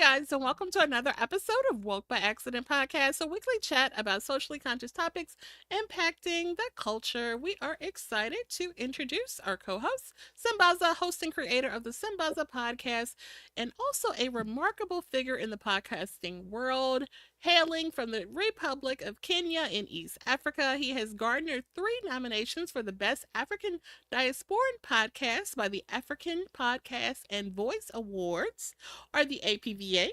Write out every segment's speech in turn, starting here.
guys, and welcome to another episode of Woke by Accident podcast, a weekly chat about socially conscious topics impacting the culture. We are excited to introduce our co host, Sambaza, host and creator of the Sambaza podcast, and also a remarkable figure in the podcasting world. Hailing from the Republic of Kenya in East Africa, he has garnered 3 nominations for the Best African Diasporan Podcast by the African Podcast and Voice Awards, or the APVA.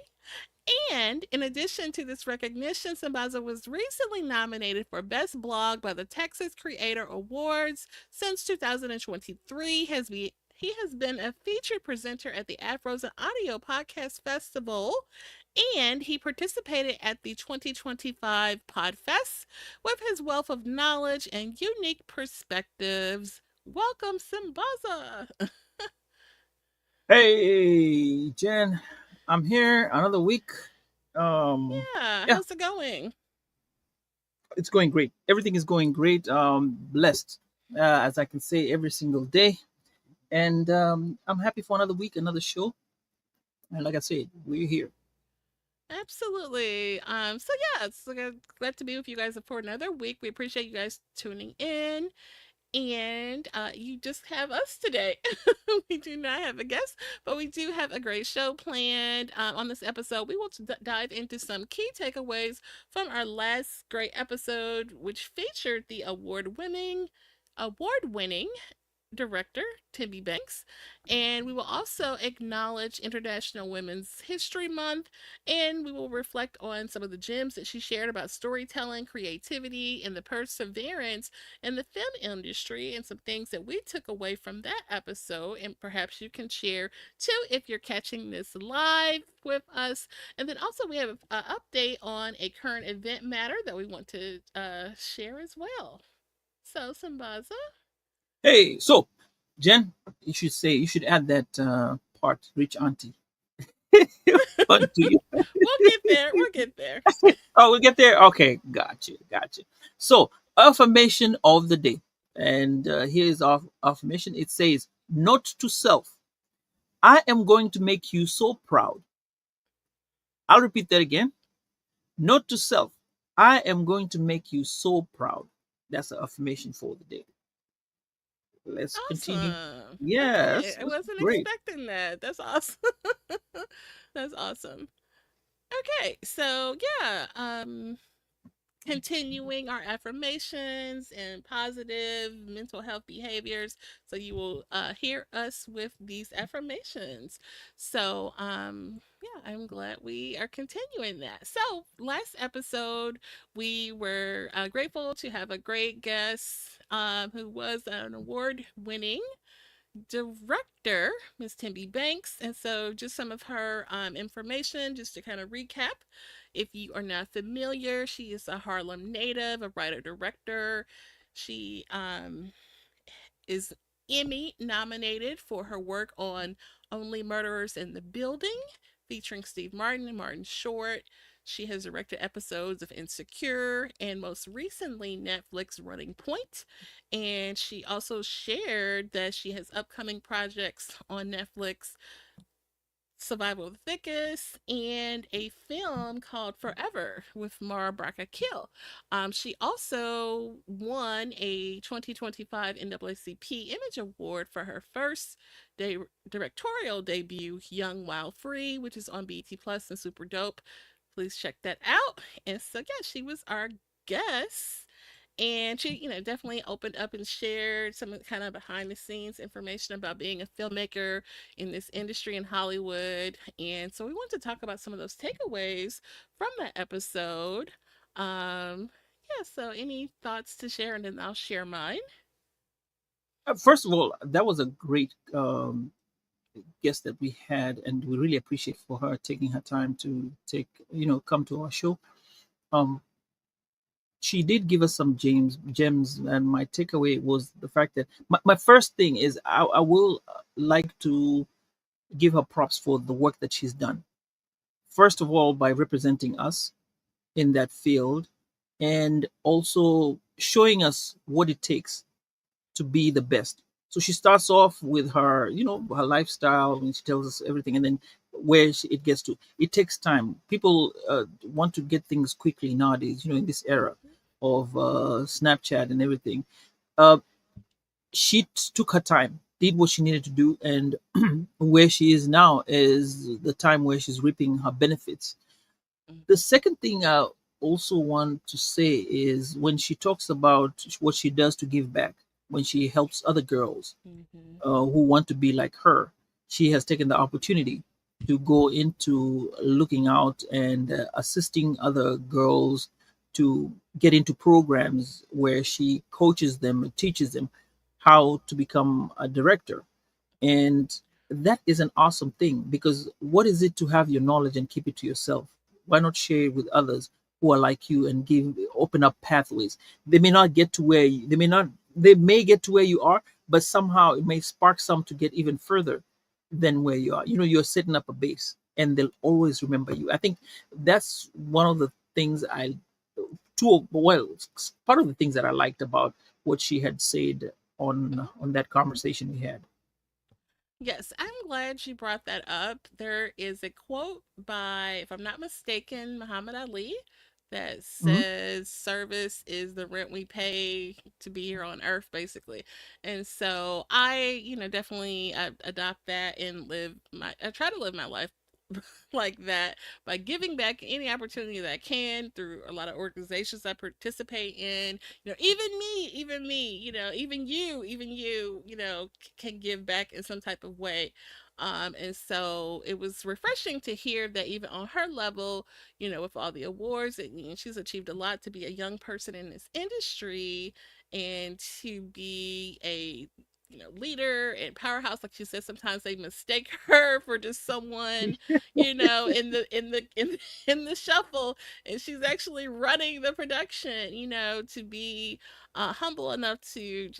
And in addition to this recognition, Sambaza was recently nominated for Best Blog by the Texas Creator Awards. Since 2023, he has been a featured presenter at the Afros and Audio Podcast Festival, and he participated at the 2025 Podfest with his wealth of knowledge and unique perspectives. Welcome, Sambaza. Hey, Jen, I'm here another week. Yeah, Yeah, how's it going? it's going great. Everything is going great. Blessed, as I can say every single day, and I'm happy for another week, another show. And like I said, we're here. Absolutely. So yeah, it's glad to be with you guys for another week. We appreciate you guys tuning in. And you just have us today. We do not have a guest, but we do have a great show planned on this episode. We will dive into some key takeaways from our last great episode, which featured the award winning director, Timmy Banks. And we will also acknowledge International Women's History Month. And we will reflect on some of the gems that she shared about storytelling, creativity, and the perseverance in the film industry, and some things that we took away from that episode. And perhaps you can share too if you're catching this live with us. And then also, we have an update on a current event matter that we want to share as well. So, Sambaza. Hey, so Jen, you should add that part, rich auntie. Fun to you. We'll get there. We'll get there. Oh, we'll get there. Okay, gotcha. So, affirmation of the day, and here's our affirmation. It says, "Note to self: I am going to make you so proud." I'll repeat that again. Note to self: I am going to make you so proud. That's the affirmation for the day. Let's continue. Awesome. Yeah, Okay. that's, I that's wasn't great. expecting that. That's awesome. That's awesome. Okay. So, yeah, continuing our affirmations and positive mental health behaviors. So you will hear us with these affirmations. So yeah, I'm glad we are continuing that. So last episode, we were grateful to have a great guest who was an award-winning director, Miss Timby Banks. And so, just some of her information, just to kind of recap. If you are not familiar, she is a Harlem native, a writer director. She is Emmy nominated for her work on Only Murderers in the Building, featuring Steve Martin and Martin Short. She has directed episodes of Insecure and most recently Netflix Running Point. And she also shared that she has upcoming projects on Netflix, Survival of the Thickest, and a film called Forever with Mara Braca Kill. She also won a 2025 NAACP Image Award for her first directorial debut, Young Wild Free, which is on BET Plus and super dope. Please check that out. And so, yeah, she was our guest, and she definitely opened up and shared some kind of behind the scenes information about being a filmmaker in this industry in Hollywood. And so we want to talk about some of those takeaways from that episode. Yeah, so any thoughts to share, and then I'll share mine. First of all, that was a great guest that we had, and we really appreciate for her taking her time to come to our show. Um, she did give us some gems, and my takeaway was the fact that my first thing is I will like to give her props for the work that she's done. First of all, by representing us in that field, and also showing us what it takes to be the best. So she starts off with her lifestyle, and she tells us everything, and then where it gets to. It takes time. People want to get things quickly nowadays. In this era Mhm. of Snapchat and everything. Uh, she took her time, did what she needed to do, and where she is now is the time where she's reaping her benefits. The Mhm. second thing I also want to say is when she talks about what she does to give back, when she helps other girls Mhm. who want to be like her, she has taken the opportunity to go into looking out and assisting other girls to get into programs where she coaches them and teaches them how to become a director. And that is an awesome thing, because what is it to have your knowledge and keep it to yourself? Why not share it with others who are like you and give open up pathways? They may not get to where they may not, they may get to where you are, but somehow it may spark some to get even further than where you are. You're setting up a base and they'll always remember you. I think that's one of the things I two well part of the things that I liked about what she had said Mhm. on that conversation we had. Yes, I'm glad you brought that up. There is a quote by, if I'm not mistaken, Muhammad Ali that Mhm. says, service is the rent we pay to be here on earth, basically. And so I, definitely adopt that and I try to live my life like that by giving back any opportunity that I can through a lot of organizations I participate in. Even me, even you, can give back in some type of way. And so it was refreshing to hear that even on her level, with all the awards, and she's achieved a lot to be a young person in this industry and to be a leader and powerhouse. Like she said, sometimes they mistake her for just someone, in the shuffle, and she's actually running the production. To be humble enough to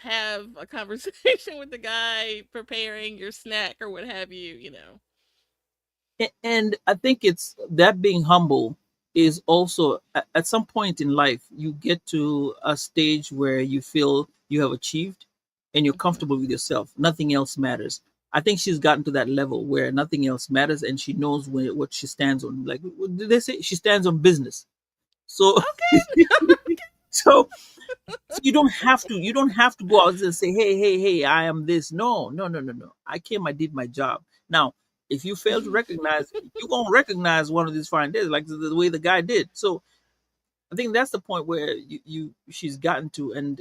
have a conversation with the guy preparing your snack or what have you. And I think it's that being humble is also at some point in life you get to a stage where you feel you have achieved and you're Hmm. comfortable with yourself. Nothing else matters. I think she's gotten to that level where nothing else matters and she knows what she stands on. Like, what did they say? She stands on business. So so you don't have to go out and say, hey, I am this. No, no, no, no, no. I came, I did my job. Now, if you fail to Okay. recognize, you're gonna recognize one of these fine days, like the way the guy did. So I think that's the point where she's gotten to. And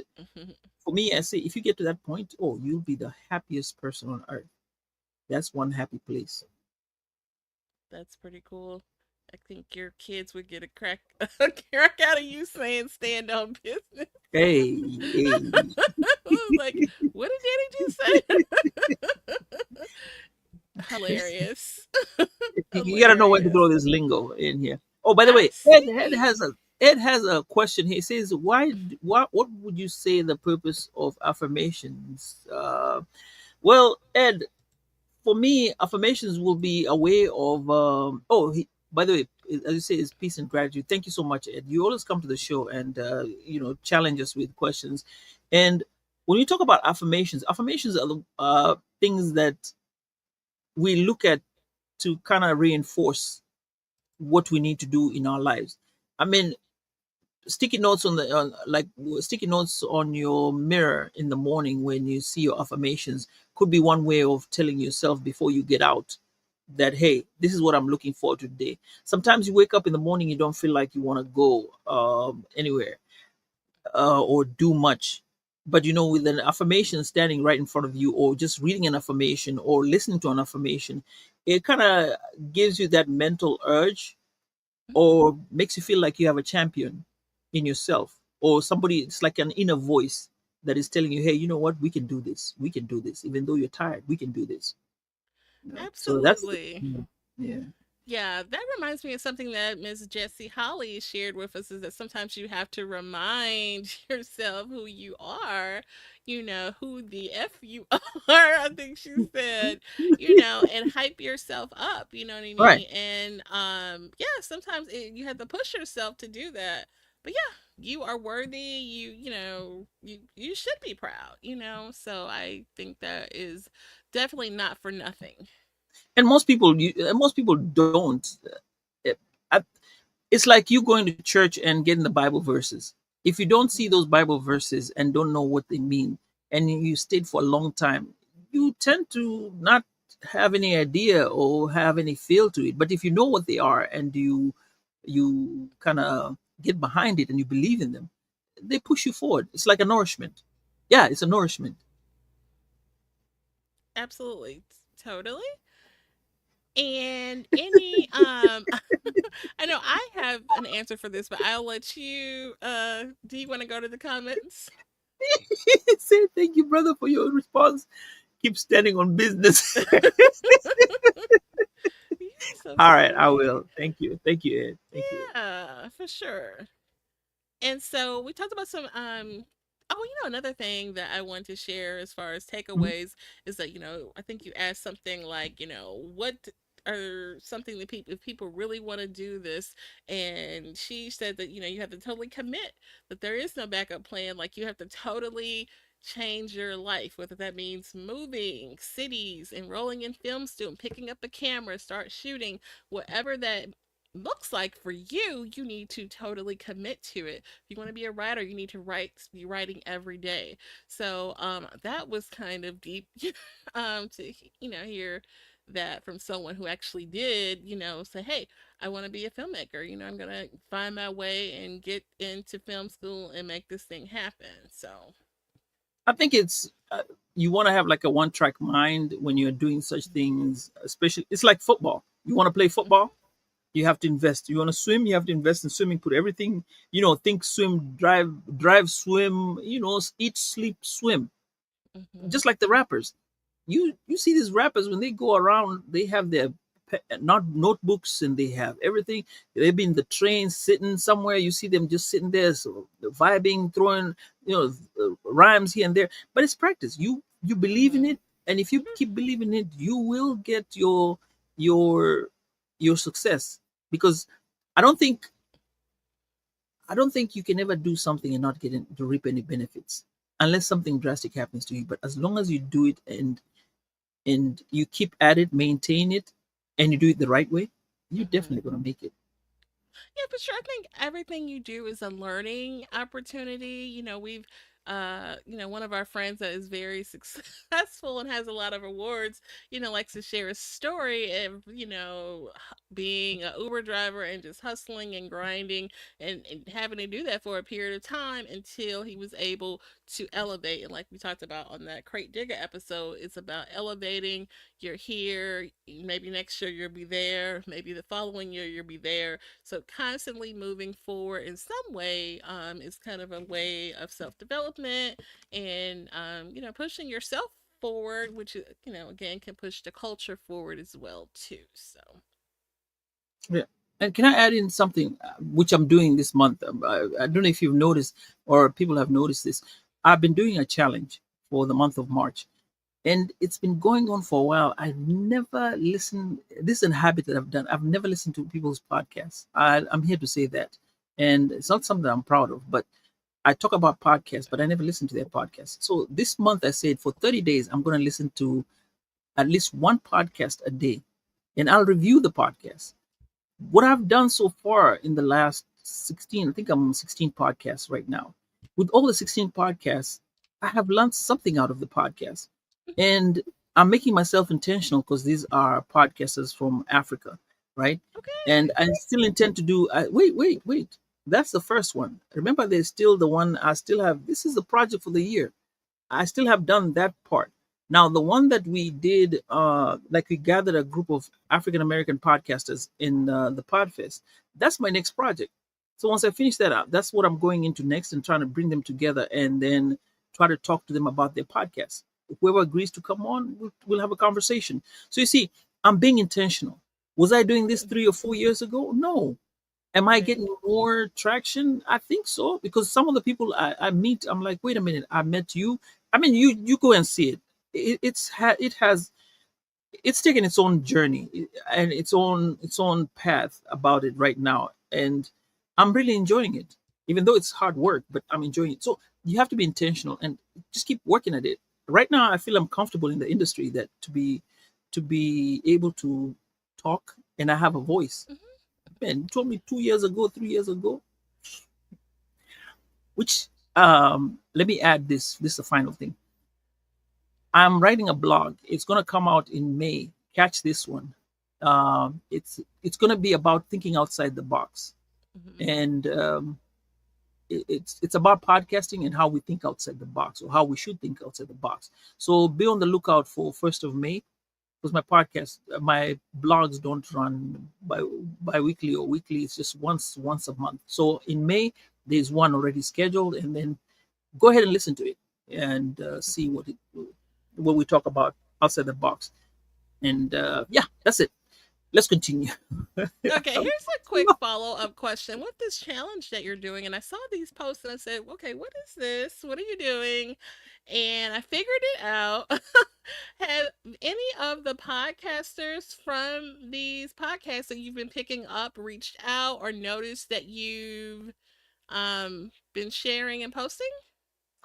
for me, I say if you get to that point, oh, you'll be the happiest person on earth. That's one happy place. That's pretty cool. I think your kids would get a crack out of you saying stand on business. Hey, hey. Like, what did Daddy just say? Hilarious. You gotta know when to throw Hilarious. this lingo in here. Oh, by the I way, see. Ed has a question. He says, what would you say the purpose of affirmations? Well, Ed, for me, affirmations will be a way of by the way, as you say, is peace and gratitude. Thank you so much, Ed. You always come to the show and challenge us with questions. And when you talk about affirmations are the things that we look at to kind of reinforce what we need to do in our lives. I mean, sticky notes on your mirror in the morning when you see your affirmations could be one way of telling yourself before you get out that, hey, this is what I'm looking for today. Sometimes you wake up in the morning, you don't feel like you want to go anywhere or do much. But with an affirmation standing right in front of you, or just reading an affirmation or listening to an affirmation, it kind of gives you that mental urge, or makes you feel like you have a champion in yourself, or somebody. It's like an inner voice that is telling you, hey, you know what, we can do this, we can do this, even though you're tired, we can do this. So that's Absolutely. yeah. Yeah, that reminds me of something that Miss Jessie Holly shared with us, is that sometimes you have to remind yourself who you are, who the F you are, I think she said, and hype yourself up, you know what I Right. mean? And yeah, sometimes you have to push yourself to do that. But yeah, you are worthy. You should be proud, So I think that is definitely not for nothing. And most people don't. Uh, I- It's like you going to church and getting the Bible verses. If you don't see those Bible verses and don't know what they mean, and you stayed for a long time, you tend to not have any idea or have any feel to it. But if you know what they are and you kind of get behind it and you believe in them, they push you forward. It's like a nourishment. Yeah, it's a nourishment. Absolutely. Totally. And any I know I have an answer for this, but I'll let you do you want to go to the comments? Say thank you, brother, for your response. Keep standing on business. You're so All right, I sweet. will. Thank you. Thank you, Ed. Thank you, Ed. Yeah, for sure. And so we talked about some oh, another thing that I want to share as far as Mhm. takeaways is that, I think you asked something like, what are something that people if people really want to do this, and she said that, you have to totally commit, that there is no backup plan, like you have to totally change your life, whether that means moving cities, enrolling in film student, picking up a camera, start shooting, whatever that looks like for you, you need to totally commit to it. If you want to be a writer, you need to be writing every day. So that was kind of deep to hear that from someone who actually did, say, hey, I want to be a filmmaker. I'm gonna find my way and get into film school and make this thing happen. So I think it's you want to have like a one track mind when you're doing such things. Especially, it's like football. You want to play football, mhm, you have to invest. You want to swim, you have to invest in swimming. Put everything, think, swim, drive, swim. Eat, sleep, swim. mhm, Just like the rappers, you see these rappers when they go around, they have their not notebooks and they have everything. They've been in the train sitting somewhere. You see them just sitting there, so vibing, throwing rhymes here and there. But it's practice. You believe in mhm, it, and if you mhm, keep believing it, you will get your your success. Because I don't think I don't think you can ever do something and not to reap any benefits unless something drastic happens to you. But as long as you do it and you keep at it, maintain it, and you do it the right way, you're mhm. definitely going to make it. Yeah, for sure. I think everything you do is a learning opportunity. We've one of our friends that is very successful and has a lot of awards, likes to share a story of, being a Uber driver and just hustling and grinding, and having to do that for a period of time until he was able to elevate. And like we talked about on that Crate Digger episode, it's about elevating. You're here, maybe next year you'll be there, maybe the following year you'll be there, so constantly moving forward in some way is kind of a way of self development, and pushing yourself forward, which again can push the culture forward as well too. So Yeah. And can I add in something which I'm doing this month? I don't know if you've noticed or people have noticed this. I've been doing a challenge for the month of March, and it's been going on for a while. I never listen. This is a habit that I've done. I've never listened to people's podcasts. I'm here to say that, and it's not something that I'm proud of. But I talk about podcasts, but I never listen to their podcasts. So this month, I said for 30 days, I'm going to listen to at least one podcast a day, and I'll review the podcast. What I've done so far in the last 16, I think I'm on 16 podcasts right now. With all the 16 podcasts, I have learned something out of the podcast. And I'm making myself intentional because these are podcasters from Africa, right? And okay. I still intend to do, wait. That's the first one. Remember, there's still the one I still have. This is the project for the year. I still have done that part. Now, the one that we did, like we gathered a group of African American podcasters in the Podfest, that's my next project. So once I finish that up, that's what I'm going into next and trying to bring them together and then try to talk to them about their podcast. Whoever agrees to come on, we'll have a conversation. So you see, I'm being intentional. Was I doing this 3 or 4 years ago? No. Am I Right. getting more traction? I think so because some of the people I meet, I'm like, wait a minute, I met you. I mean, you go and see it. It has it's taken its own journey and its own path about it right now, and I'm really enjoying it. Even though it's hard work, but I'm enjoying it. So you have to be intentional and just keep working at it. Right now, I feel I'm comfortable in the industry that to be able to talk and I have a voice. Mhm. Man, you told me 2 years ago, 3 years ago, which let me add this. This is the final thing. I'm writing a blog. It's gonna come out in May. Catch this one. It's gonna be about thinking outside the box, Mhm. and it's about podcasting and how we think outside the box, or how we should think outside the box. So be on the lookout for 1st of May, because my blogs don't run by weekly or weekly. It's just once a month. So in May there's one already scheduled, and then go ahead and listen to it and see what we talk about outside the box. And yeah, that's it. Let's continue. Okay, here's a quick follow up question. With this challenge that you're doing, and I saw these posts and I said, okay, what is this? What are you doing? And I figured it out. Have any of the podcasters from these podcasts that you've been picking up reached out or noticed that you've been sharing and posting?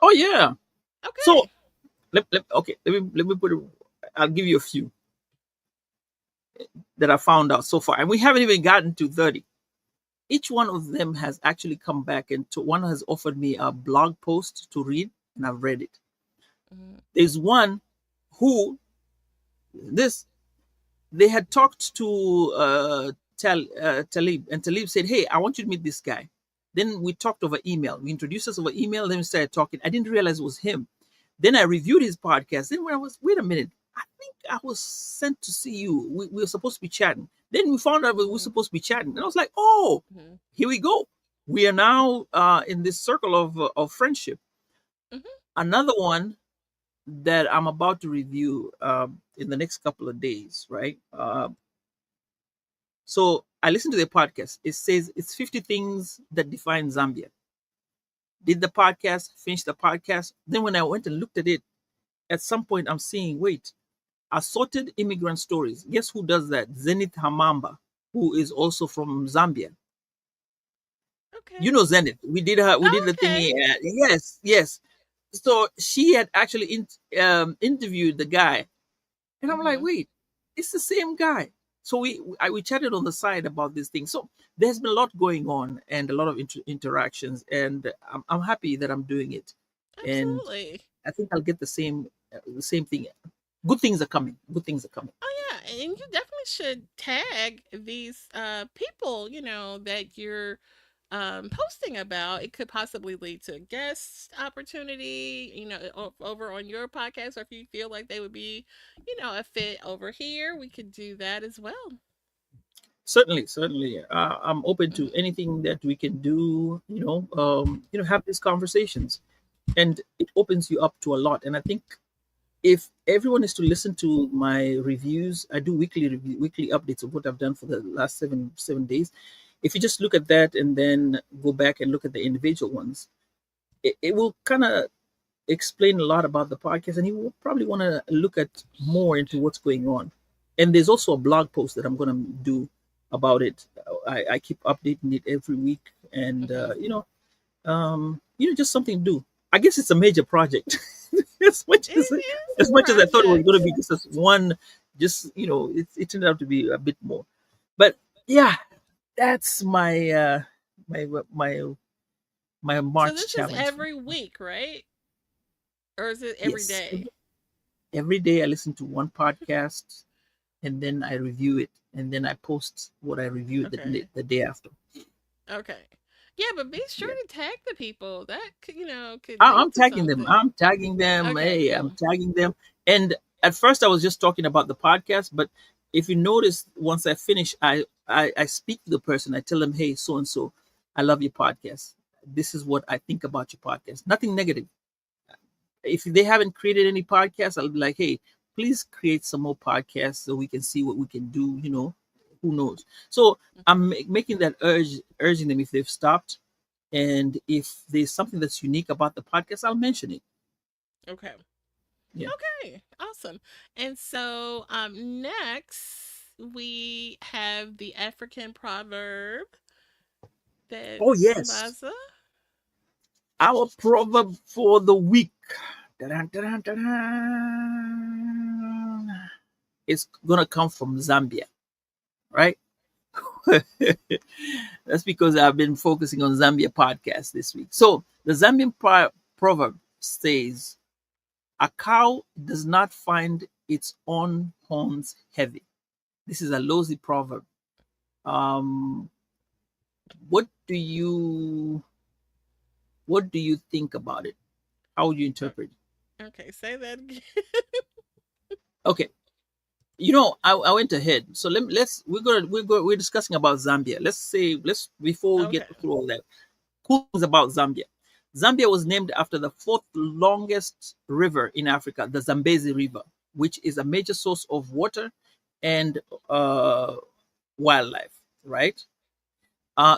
Oh yeah. So Okay. okay, let me put it. I'll give you a few that I found out so far, and we haven't even gotten to 30. Each one of them has actually come back, and one has offered me a blog post to read, and I've read it. Mhm. There's one who this they had talked to Talib, and Talib said, "Hey, I want you to meet this guy." Then we talked over email. We introduced us over email. Then we started talking. I didn't realize it was him. Then I reviewed his podcast. Then when I was, wait a minute, I think I was sent to see you. We were supposed to be chatting. Then we found out we were Mhm. supposed to be chatting, and I was like, oh, Mhm. here we go. We are now in this circle of friendship. Mhm. Another one that I'm about to review in the next couple of days, right? So I listened to their podcast. It says it's 50 things that define Zambia. Did the podcast, finished the podcast. Then when I went and looked at it, at some point I'm seeing, wait, assorted immigrant stories. Guess who does that? Zenith Hamamba, who is also from Zambia. You Okay. know Zenith. We did Oh, the okay. thingy. Yes, yes. So she had actually interviewed the guy, and I'm like, Mhm. wait, it's the same guy. So we chatted on the side about this thing. So there's been a lot going on and a lot of interactions, and I'm happy that I'm doing it, and Absolutely. I think I'll get the same thing. Good things are coming. Good things are coming. Oh yeah, and you definitely should tag these people, that you're posting about. It could possibly lead to a guest opportunity, over on your podcast, or if you feel like they would be, a fit over here, we could do that as well. Certainly, certainly. I'm open to Mhm. anything that we can do. Have these conversations, and it opens you up to a lot. And I think if everyone is to listen to my reviews, I do weekly updates of what I've done for the last seven days. If you just look at that and then go back and look at the individual ones, it will kind of explain a lot about the podcast, and you will probably want to look at more into Shoot. what's going on. And there's also a blog post that I'm going to do about it. I keep updating it every week, and Mhm. just something to do. I guess it's a major project. as much It as is as a much as I thought it was going to project. be just as one, just it turned out to be a bit more. But yeah, that's my my my So March this is challenge. every week, right? Or is it every Yes, day? every day I listen to one podcast, and then I review it, and then I post what I reviewed Okay. the day after. Okay. Yeah, but be sure Yeah. to tag the people. That could lead I'm to tagging them. something. I'm tagging them. Okay, Hey, I'm cool. tagging them. And at first, I was just talking about the podcast, but if you notice, once I finish, I speak to the person. I tell them, hey, so and so, I love your podcast. This is what I think about your podcast. Nothing negative. If they haven't created any podcasts, I'll be like, hey, please create some more podcasts so we can see what we can do. Who knows? So I'm making that urging them if they've stopped, and if there's something that's unique about the podcast, I'll mention it. Okay. Yeah. Okay. Awesome. And so next we have the African proverb that Oh yes, Sambaza. our proverb for the week. Da-dun, da-dun, da-dun. it's gonna come from Zambia, right? That's because I've been focusing on Zambia podcast this week. So the Zambian proverb says, "A cow does not find its own horns heavy." This is a Lozi proverb. Um, what do you think about it? How would you O- interpret it? Okay, say that again. Okay, I went ahead. So we're discussing about Zambia. Let's before we get Okay. through all that, cool things about Zambia. Zambia was named after the fourth longest river in Africa, the Zambezi River, which is a major source of water and uh, wildlife. Right? Uh,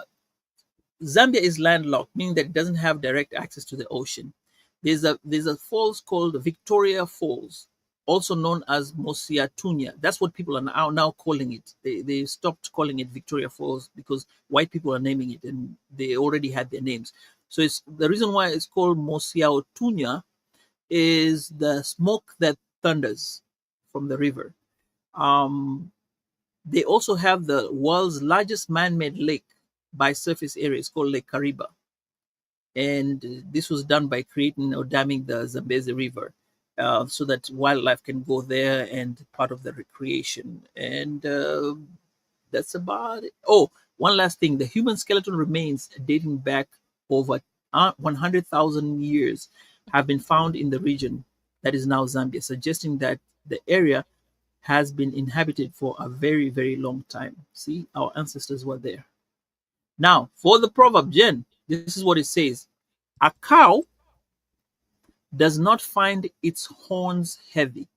Zambia is landlocked, meaning that it doesn't have direct access to the ocean. There's a falls called Victoria Falls, also known as Mosiatunya. That's what people are now calling it. They stopped calling it Victoria Falls because white people are naming it, and they already had their names. So it's the reason why it's called Mosiatunya is the smoke that thunders from the river. Um, they also have the world's largest man-made lake by surface area. It's called Lake Kariba, and this was done by creating or damming the Zambezi River, so that wildlife can go there and part of the recreation. And that's about it. Oh, one last thing: the human skeleton remains dating back over 100,000 years have been found in the region that is now Zambia, suggesting that the area has been inhabited for a very, very long time. See, our ancestors were there. Now, for the proverb, Jen, this is what it says: a cow does not find its horns heavy.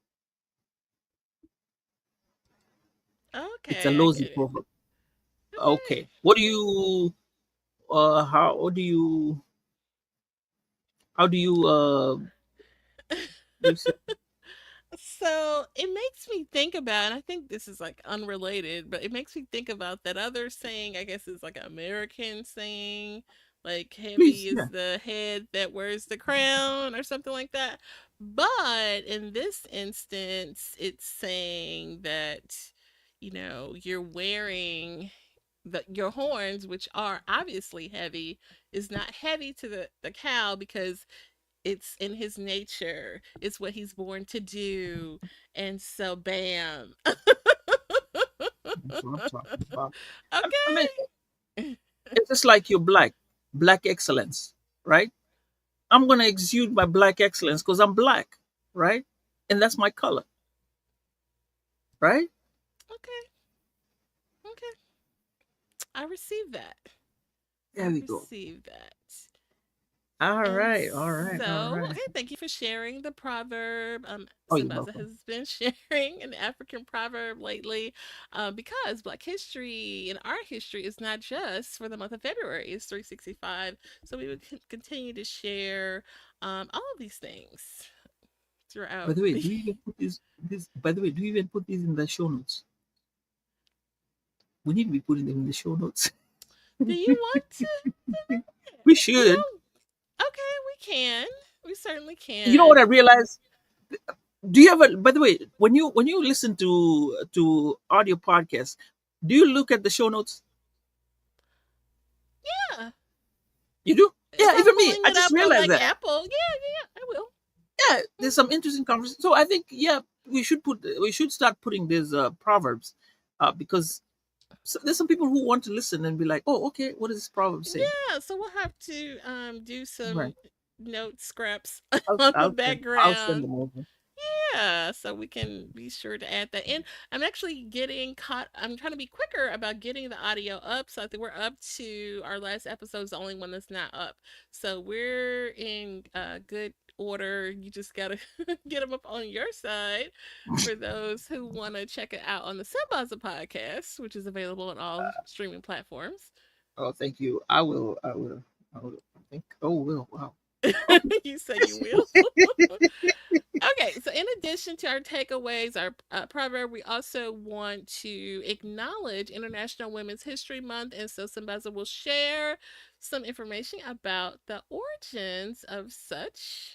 It's a Okay, I lousy get it. proverb. Okay. Okay. What do you, how do you, how do you, you say, So it makes me think about, and I think this is like unrelated, but it makes me think about that other saying, I guess it's like an American saying, like please, heavy is yeah. the head that wears the crown or something like that. But in this instance, it's saying that, you're wearing your horns, which are obviously heavy, is not heavy to the cow because it's in his nature. It's what he's born to do. And so, bam. That's what I'm talking about. I mean, Okay. it's just like you're black excellence, right? I'm going to exude my black excellence because I'm black, right? And that's my color, right? Okay. Okay. I receive that. I There we go. receive that. All And right, all right, all so, right. okay, thank you for sharing the proverb. Oh, you're Sambaza welcome. has been sharing an African proverb lately, because Black history and our history is not just for the month of February, it's 365. So we would continue to share all of these things By throughout the way, the. do you even put this? By the way, do you even put these in the show notes? We need to be putting them in the show notes. Do you want to? We You should. know, okay, we can. We certainly You know what can. I realized? Do you ever? By the way, when you listen to audio podcasts, do you look at the show notes? Yeah. You do? If Yeah, I'm even me. pulling I it just up on realized like that. Apple, yeah, I will. Yeah, there's some interesting conversation. So I think yeah, we should start putting these proverbs, because there's some people who want to listen and be like, oh, okay, what does this proverb say? Yeah, so we'll have to do some Right. note scraps I'll on the I'll send background. them over. Yeah, so we can be sure to add that in. I'm actually getting caught. I'm trying to be quicker about getting the audio up. So I think we're up to our last episode is the only one that's not up. So we're in good order. You just gotta get them up on your side for those who want to check it out on the Sambaza podcast, which is available on all streaming platforms. Oh, thank you. I will. I will. I will. I think. Oh, will. Wow. Okay. You say you will. Okay, so in addition to our takeaways, our proverb, we also want to acknowledge International Women's History Month. And so Sambaza will share some information about the origins of such.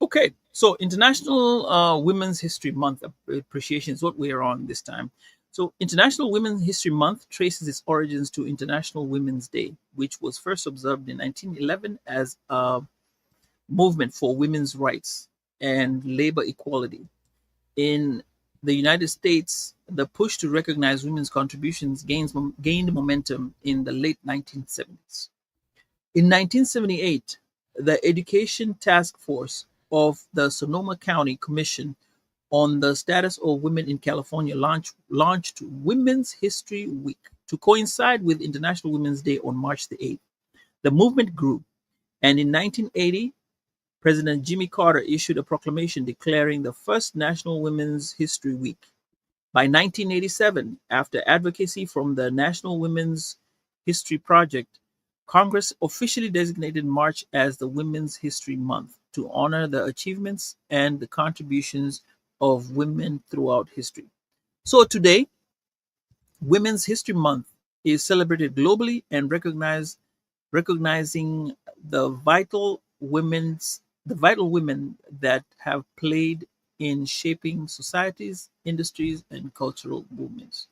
Okay. So, International Women's History Month appreciation is what we are on this time. So, International Women's History Month traces its origins to International Women's Day, which was first observed in 1911 as a movement for women's rights and labor equality. In the United States, the push to recognize women's contributions gained momentum in the late 1970s. In 1978, the Education Task Force of the Sonoma County Commission on the Status of Women in California launched Women's History Week to coincide with International Women's Day on March the 8th. The movement grew, and in 1980, President Jimmy Carter issued a proclamation declaring the first National Women's History Week. By 1987, after advocacy from the National Women's History Project, Congress officially designated March as the Women's History Month to honor the achievements and the contributions of women throughout history. So today, Women's History Month is celebrated globally and recognizing the vital women that have played in shaping societies, industries, and cultural movements.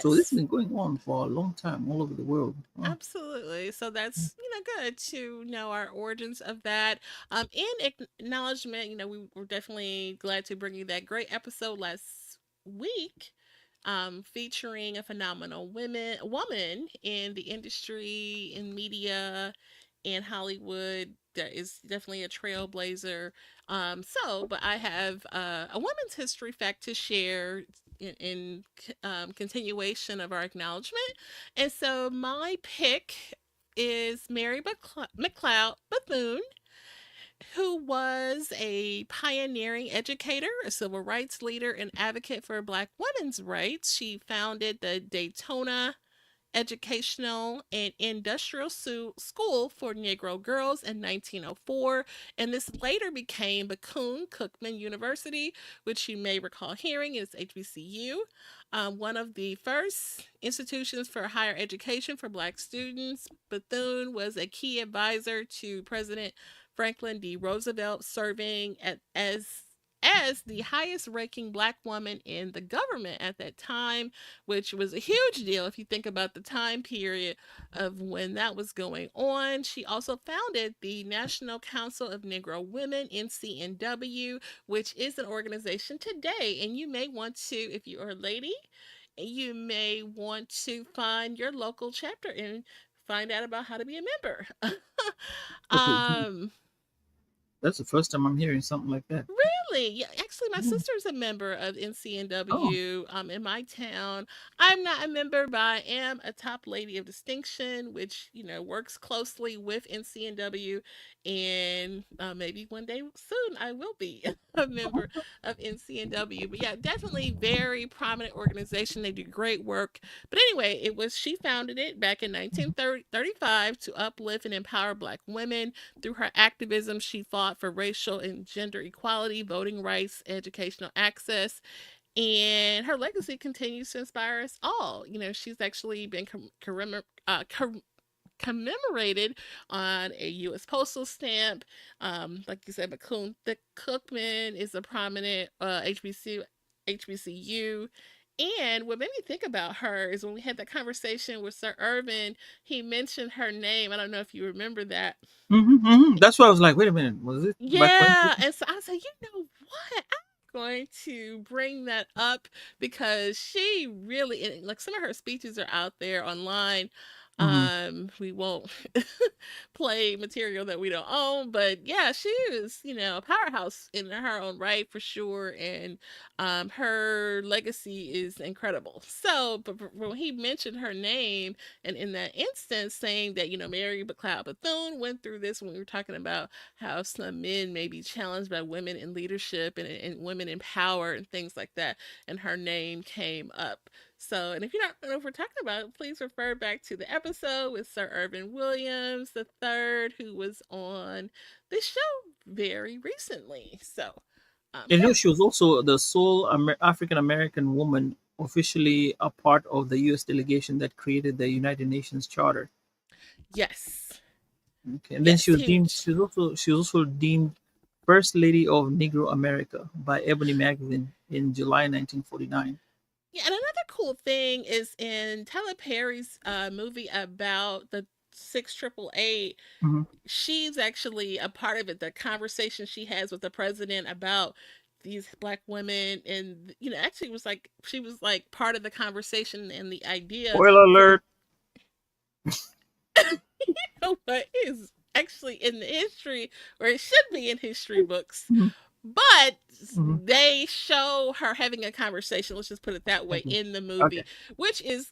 So this has Yes. been going on for a long time all over the world. Wow. Absolutely. So that's, good to know our origins of that. In acknowledgement, we were definitely glad to bring you that great episode last week, featuring a phenomenal woman in the industry, in media, in Hollywood. That is definitely a trailblazer. But I have a women's history fact to share in continuation of our acknowledgement. And so my pick is Mary McLeod Bethune, who was a pioneering educator, a civil rights leader, and advocate for Black women's rights. She founded the Daytona Educational and Industrial School for Negro Girls in 1904, and this later became Bethune Cookman University, which you may recall hearing is HBCU, one of the first institutions for higher education for Black students. Bethune was a key advisor to President Franklin D. Roosevelt, serving as the highest ranking Black woman in the government at that time, which was a huge deal if you think about the time period of when that was going on. She also founded the National Council of Negro Women, NCNW, which is an organization today. And you may want to, if you are a lady, you may want to find your local chapter and find out about how to be a member. Okay, um, that's the first time I'm hearing something like that. Really? Yeah, actually, my Yeah. sister's a member of Oh, NCNW in my town. I'm not a member, but I am a top lady of distinction, which, works closely with NCNW. And maybe one day soon I will be a member of NCNW. But yeah, definitely very prominent organization. They do great work. But anyway, she founded it back in 1935 to uplift and empower Black women. Through her activism, she fought for racial and gender equality, voting rights, educational access, and her legacy continues to inspire us all. She's actually been commemorated on a U.S. postal stamp. Like you said, Bethune Cookman is a prominent HBCU. And what made me think about her is when we had that conversation with Sir Irvin, he mentioned her name. I don't know if you remember that. that's why I was like, wait a minute, was it by Yeah, coincidence? and so I was like, you know what? I'm going to bring that up because she really, and like some of her speeches are out there online. Hmm. We won't play material that we don't own, but yeah, she is, a powerhouse in her own right for sure, and her legacy is incredible. So, but when he mentioned her name, and in that instance, saying that Mary McLeod Bethune went through this when we were talking about how some men may be challenged by women in leadership and women in power and things like that. And her name came up. So, and if you don't know if we're talking about it, please refer back to the episode with Sir Irvin Williams the third, who was on this show very recently. So, You know, yeah, she was also the sole African American woman officially a part of the U.S. delegation that created the United Nations Charter. yes, Okay, and then yes, huge. she was also deemed First Lady of Negro America by Ebony Magazine in July 1949. Yeah, and another cool thing is in Tyler Perry's movie about the 6888, Hmm. she's actually a part of it. The conversation she has with the president about these black women, and actually was like she was like part of the conversation and the idea Spoiler for the alert. what is actually in the history, or it should be in history books. Hmm. But Hmm. they show her having a conversation, let's just put it that way, Okay. in the Okay. movie, which is,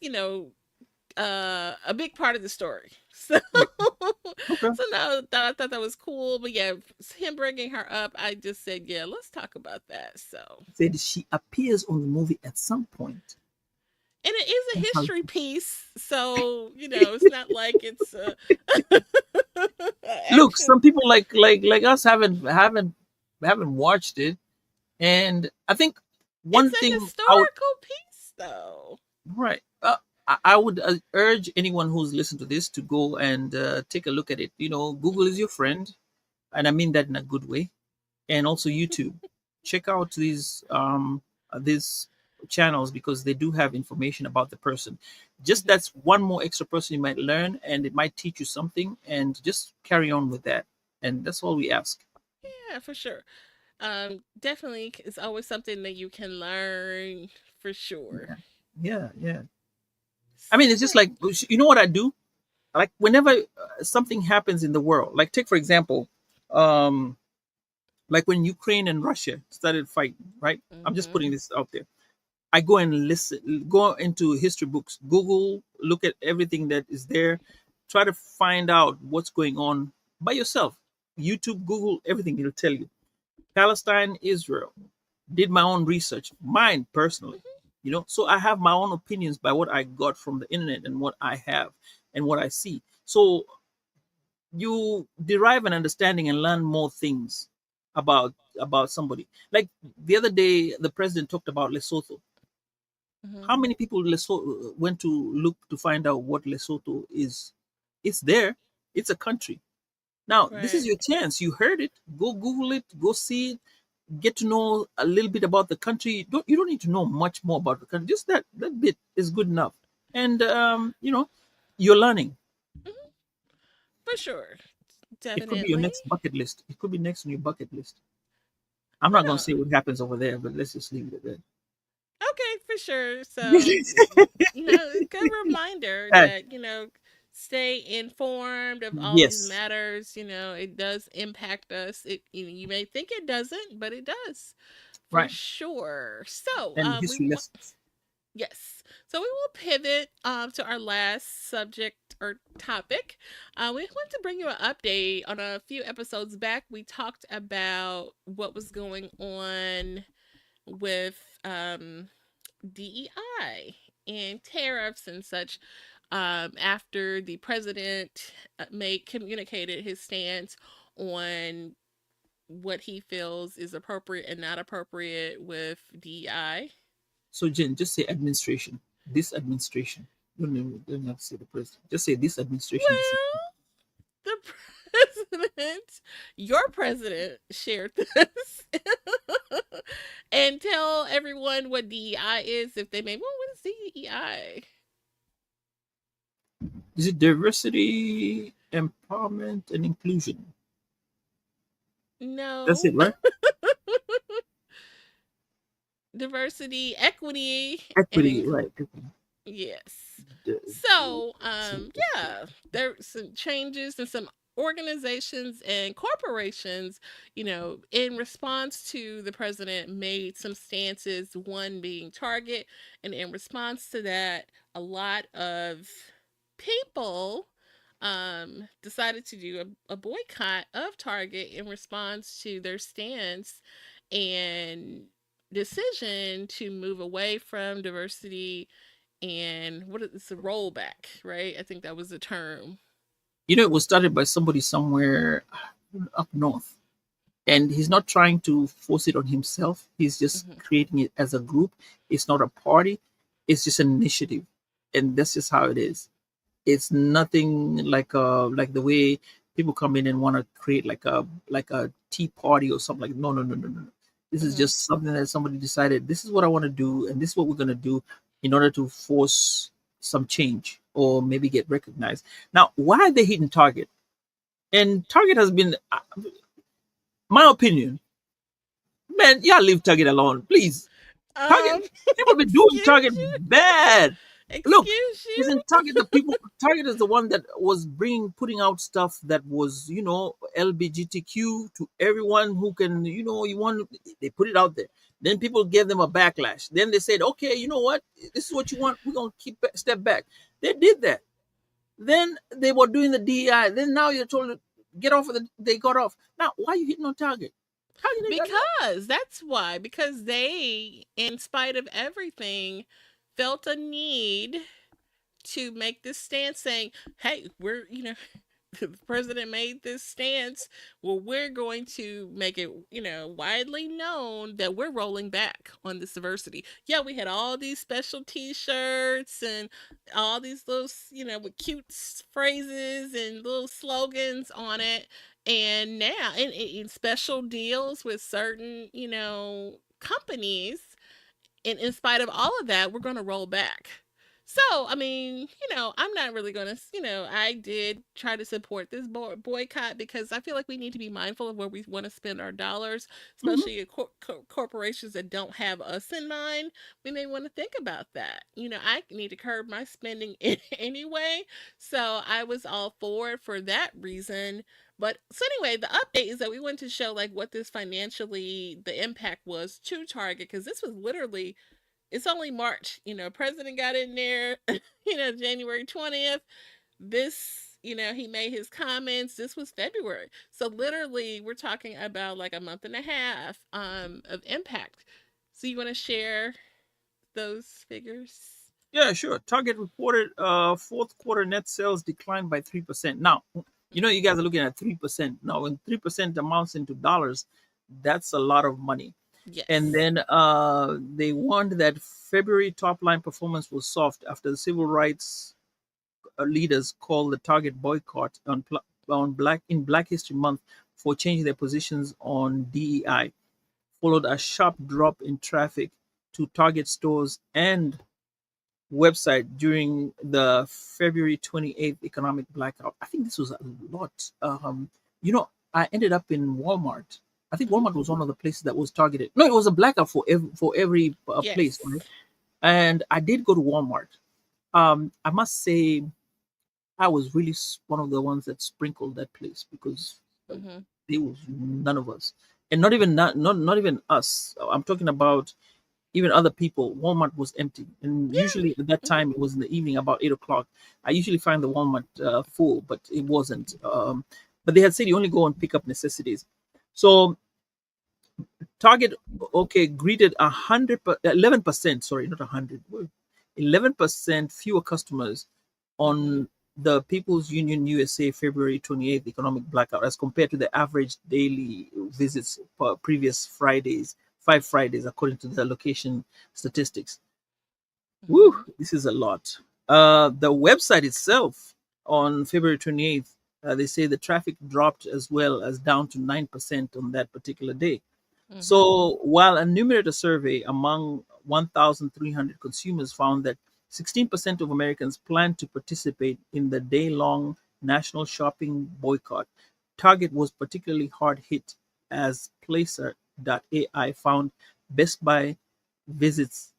a big part of the story. So, Yeah. Okay. so no, I thought that was cool. But yeah, him bringing her up, I just said, yeah, let's talk about that. So, Said she appears on the movie at some point. and it is a That's how- history piece, so it's not like it's Look, action. some people like us haven't watched it, and I think It's one a thing I would historical piece, though. right. I would urge anyone who's listened to this to go and take a look at it. Google is your friend, and I mean that in a good way. And also YouTube. Check out these channels because they do have information about the person. Just Mhm. that's one more extra person you might learn, and it might teach you something. And just carry on with that. And that's all we ask. Yeah, for sure. Definitely, it's always something that you can learn for sure. Yeah, yeah, yeah. I mean, it's just So, like what I do. Like whenever something happens in the world, like take for example, um, like when Ukraine and Russia started fighting, right? I'm just hmm putting this out there. I go and listen, go into history books, Google, look at everything that is there, try to find out what's going on by yourself. YouTube, Google, everything, it'll tell you. Palestine, Israel. Did my own research, mine personally. So I have my own opinions by what I got from the internet and what I have and what I see. So you derive an understanding and learn more things about somebody. Like the other day, the president talked about Lesotho. hmm How many people Lesotho went to look to find out what Lesotho is? It's there. It's a country. Now, this is right. your chance. You heard it. Go Google it. Go see it. Get to know a little bit about the country. You don't need to know much more about the country. Just that bit is good enough. And you're learning. hmm For sure, It could be your definitely. next bucket list. It could be next on your bucket list. I'm not going to No, say what happens over there, but let's just leave it okay, for sure. So, at good reminder that. that stay informed of all these Yes, matters. It does impact us. You may think it doesn't, but it does, for right. sure. So, And we history want lessons. yes. So we will pivot to our last subject or topic. We want to bring you an update. On a few episodes back, we talked about what was going on with DEI and tariffs and such, after the president made communicated his stance on what he feels is appropriate and not appropriate with DEI. So, Jen, just say administration. This administration. You don't have to say the president. Just say this administration. This. Well, the president, your president, shared this. And tell everyone what DEI is if they may. Well, what is DEI? Is it diversity, empowerment, and inclusion? That's No. it, right? Diversity, equity, and Equity, right? yes. D- So, d- yeah, there's some changes and some organizations and corporations, in response to the president made some stances, one being Target, and in response to that, a lot of people decided to do a boycott of Target in response to their stance and decision to move away from diversity, and what is the rollback, right? I think that was the term. It was started by somebody somewhere up north, and he's not trying to force it on himself. He's just hmm creating it as a group. It's not a party. It's just an initiative, and that's just how it is. It's nothing like the way people come in and want to create like a tea party or something. Like, no, no, no, no, no, no. This is Mhm. just something that somebody decided. This is what I want to do, and this is what we're going to do in order to force some change or maybe get recognized. Now, why are they hitting Target? And Target has been, my opinion, man. Yeah, leave Target alone, please. Target Um, people been doing Target excuse you. bad. Look, Excuse you. isn't Target the people? Target is the one that was bringing putting out stuff that was LBGTQ to everyone who can you want. They put it out there. Then people gave them a backlash. Then they said, okay, you know what? This is what you want. We're gonna keep step back. They did that. Then they were doing the DEI. Then now you're told to get off of the. They got off. Now why are you hitting on Target? Target ain't got nothing. Because that's why. Because they, in spite of everything, felt a need to make this stance saying, hey, the president made this stance. Well, we're going to make it, widely known that we're rolling back on this diversity. Yeah, we had all these special T-shirts and all these little, with cute phrases and little slogans on it. And now, in special deals with certain, companies, and in spite of all of that, we're going to roll back. So, I mean, I'm not really going to, I did try to support this boycott because I feel like we need to be mindful of where we want to spend our dollars, Mhm. especially corporations that don't have us in mind. We may want to think about that. I need to curb my spending anyway. So I was all for it for that reason. But so anyway, the update is that we wanted to show like what this financially the impact was to Target because this was literally it's only March. President got in there, January 20th. This, he made his comments. This was February. So literally we're talking about like a month and a half of impact. So you want to share those figures? Yeah, sure. Target reported fourth quarter net sales declined by 3%. Now, you guys are looking at 3%. Now, when 3% amounts into dollars, that's a lot of money. And Yes. then they warned that February top line performance was soft after the civil rights leaders called the Target boycott on Black History Month for changing their positions on DEI, followed a sharp drop in traffic to Target stores and website during the February 28th economic blackout. I think this was a lot. I ended up in Walmart. I think Mm-hmm. Walmart was one of the places that was targeted. No, it was a blackout for every place, right? Yes. And I did go to Walmart. I must say I was really one of the ones that sprinkled that place because Mm-hmm. there was none of us, and not even us. I'm talking about even other people. Walmart was empty, and usually at that Yeah. Mm-hmm. time it was in the evening about 8 o'clock. I usually find the Walmart full, but it wasn't. But they had said you only go and pick up necessities. So Target, okay, greeted 11%. Sorry, not 100. 11% fewer customers Mm-hmm. on the People's Union USA February 28th economic blackout as compared to the average daily visits per previous Fridays, 5 Fridays, according to the location statistics. Woo, Mm-hmm. this is a lot. The website itself on February 28th, they say the traffic dropped as well as down to 9% on that particular day. Mm-hmm. So, while a Numerator survey among 1,300 consumers found that 16% of Americans plan to participate in the day long national shopping boycott, Target was particularly hard hit as Placer.ai found Best Buy visits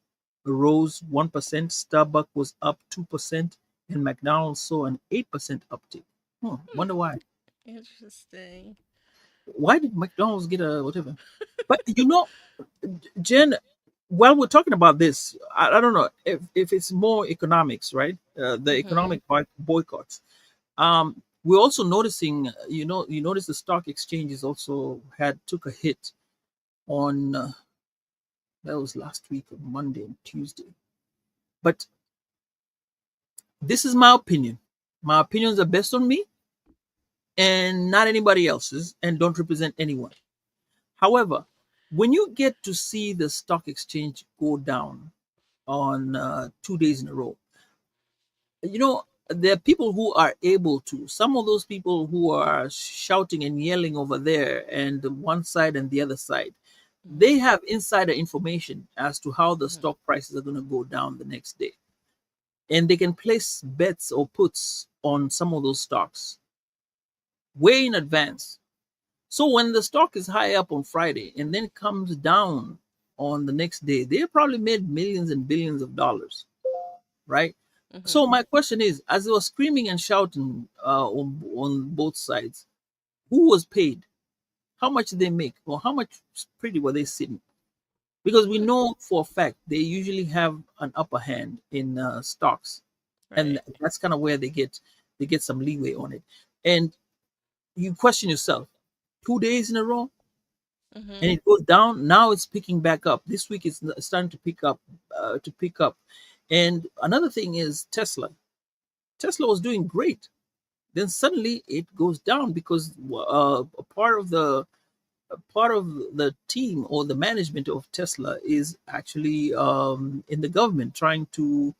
rose 1%, Starbucks was up 2%, and McDonald's saw an 8% uptick. Hmm. Wonder why. Interesting. Why did McDonald's get a whatever? But Jen, while we're talking about this, I don't know if it's more economics, right? The Mm-hmm. economic boycotts. We're also noticing, you notice the stock exchanges also had took a hit on that was last week on Monday and Tuesday. But this is my opinion. My opinions are based on me and not anybody else's, and don't represent anyone. However, when you get to see the stock exchange go down on 2 days in a row, you know, there are people who are able to. Some of those people who are shouting and yelling over there and one side and the other side, Mhm. they have insider information as to how the Mhm. stock prices are going to go down the next day. And they can place bets or puts on some of those stocks way in advance. So when the stock is high up on Friday and then comes down on the next day, they probably made millions and billions of dollars, right? So Mhm. my question is, as they were screaming and shouting on both sides, who was paid? How much did they make, or how much pretty were they sitting? Because we Mhm. know for a fact they usually have an upper hand in stocks, and Right. that's kind of where they get some leeway on it. And you question yourself, 2 days in a row, and Mhm. it goes down. Now it's picking back up. This week it's starting to pick up. And another thing is Tesla. Tesla was doing great. Then suddenly it goes down because a part of the team or the management of Tesla is actually in the government trying to